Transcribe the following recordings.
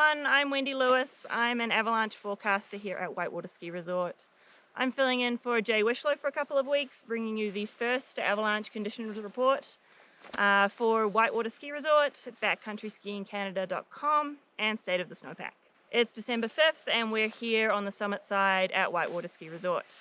everyone, I'm Wendy Lewis. I'm an avalanche forecaster here at Whitewater Ski Resort. I'm filling in for Jay Wishlow for a couple of weeks, bringing you the first avalanche conditions report for Whitewater Ski Resort, backcountryskiingcanada.com, and State of the Snowpack. It's December 5th and we're here on the summit side at Whitewater Ski Resort.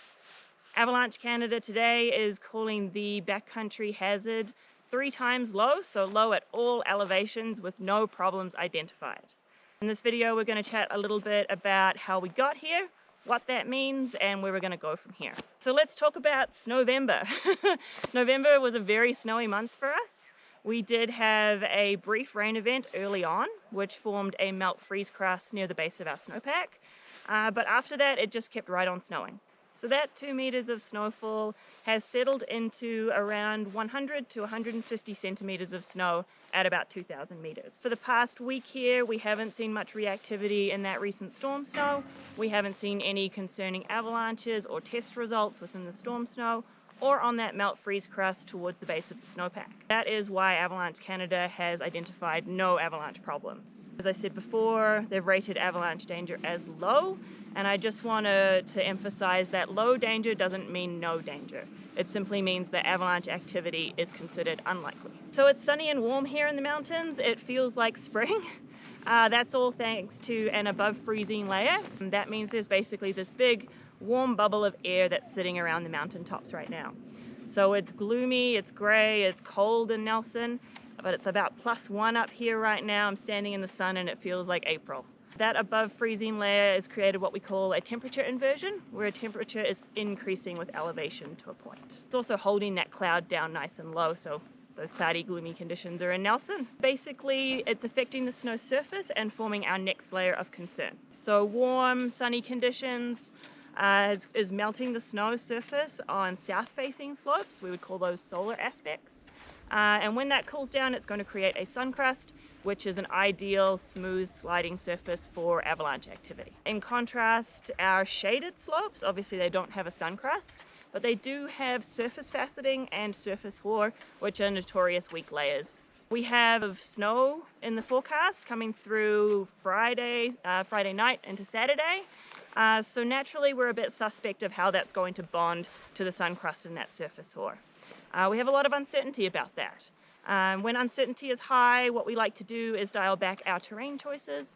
Avalanche Canada today is calling the backcountry hazard 3 times low, so low at all elevations with no problems identified. In this video we're going to chat a little bit about how we got here, what that means, and where we're going to go from here. So let's talk about Snowvember. November was a very snowy month for us. We did have a brief rain event early on, which formed a melt freeze crust near the base of our snowpack, but after that it just kept right on snowing. So that 2 meters of snowfall has settled into around 100 to 150 centimeters of snow at about 2,000 meters. For the past week here, we haven't seen much reactivity in that recent storm snow. We haven't seen any concerning avalanches or test results within the storm snow or on that melt freeze crust towards the base of the snowpack. That is why Avalanche Canada has identified no avalanche problems. As I said before, they've rated avalanche danger as low, and I just want to emphasize that low danger doesn't mean no danger. It simply means that avalanche activity is considered unlikely. So it's sunny and warm here in the mountains. It feels like spring. That's all thanks to an above freezing layer. And that means there's basically this big warm bubble of air that's sitting around the mountaintops right now. So it's gloomy, it's gray, it's cold in Nelson, but it's about +1 up here right now. I'm standing in the sun and it feels like April. That above freezing layer has created what we call a temperature inversion, where temperature is increasing with elevation to a point. It's also holding that cloud down nice and low, so those cloudy, gloomy conditions are in Nelson. Basically, it's affecting the snow surface and forming our next layer of concern. So warm, sunny conditions is melting the snow surface on south-facing slopes. We would call those solar aspects. And when that cools down, it's going to create a sun crust, which is an ideal smooth sliding surface for avalanche activity. In contrast, our shaded slopes, obviously they don't have a sun crust, but they do have surface faceting and surface hoar, which are notorious weak layers. We have snow in the forecast coming through Friday night into Saturday. So naturally we're a bit suspect of how that's going to bond to the sun crust and that surface hoar. We have a lot of uncertainty about that. When uncertainty is high, what we like to do is dial back our terrain choices.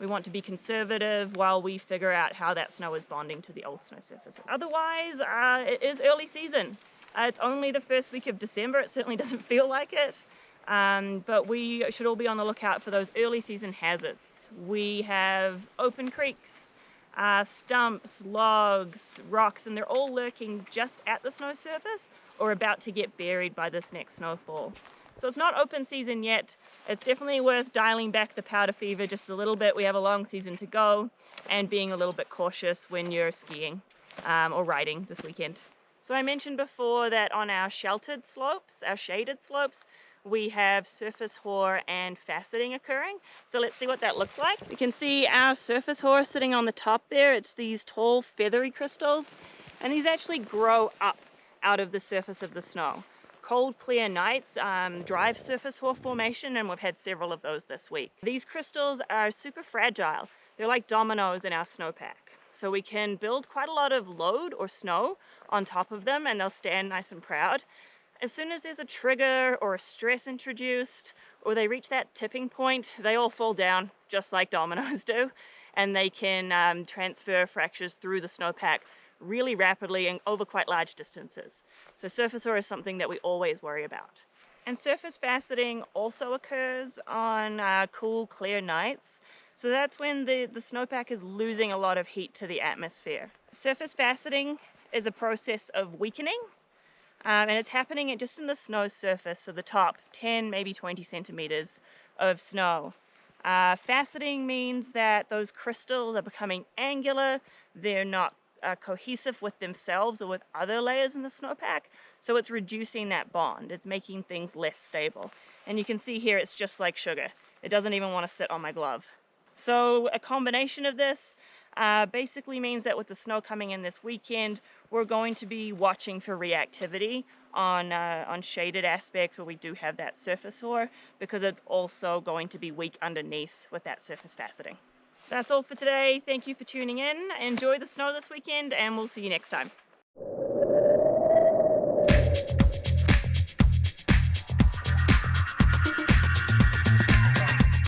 We want to be conservative while we figure out how that snow is bonding to the old snow surface. Otherwise, it is early season. It's only the first week of December. It certainly doesn't feel like it. But we should all be on the lookout for those early season hazards. We have open creeks, stumps, logs, rocks, and they're all lurking just at the snow surface or about to get buried by this next snowfall. So it's not open season yet. It's definitely worth dialing back the powder fever just a little bit. We have a long season to go, and being a little bit cautious when you're skiing or riding this weekend. So I mentioned before that on our sheltered slopes, our shaded slopes, we have surface hoar and faceting occurring. So let's see what that looks like. You can see our surface hoar sitting on the top there. It's these tall feathery crystals, and these actually grow up out of the surface of the snow. Cold, clear nights drive surface hoar formation, and we've had several of those this week. These crystals are super fragile. They're like dominoes in our snowpack. So we can build quite a lot of load or snow on top of them, and they'll stand nice and proud. As soon as there's a trigger or a stress introduced, or they reach that tipping point, they all fall down just like dominoes do, and they can transfer fractures through the snowpack really rapidly and over quite large distances. So surface hoar is something that we always worry about. And surface faceting also occurs on cool, clear nights. So that's when the snowpack is losing a lot of heat to the atmosphere. Surface faceting is a process of weakening, and it's happening just in the snow surface, so the top 10, maybe 20 centimeters of snow. Faceting means that those crystals are becoming angular, they're not cohesive with themselves or with other layers in the snowpack, so it's reducing that bond. It's making things less stable. And you can see here it's just like sugar. It doesn't even want to sit on my glove. So a combination of this basically means that with the snow coming in this weekend, we're going to be watching for reactivity on shaded aspects where we do have that surface hoar, because it's also going to be weak underneath with that surface faceting. That's all for today. Thank you for tuning in. Enjoy the snow this weekend, and we'll see you next time.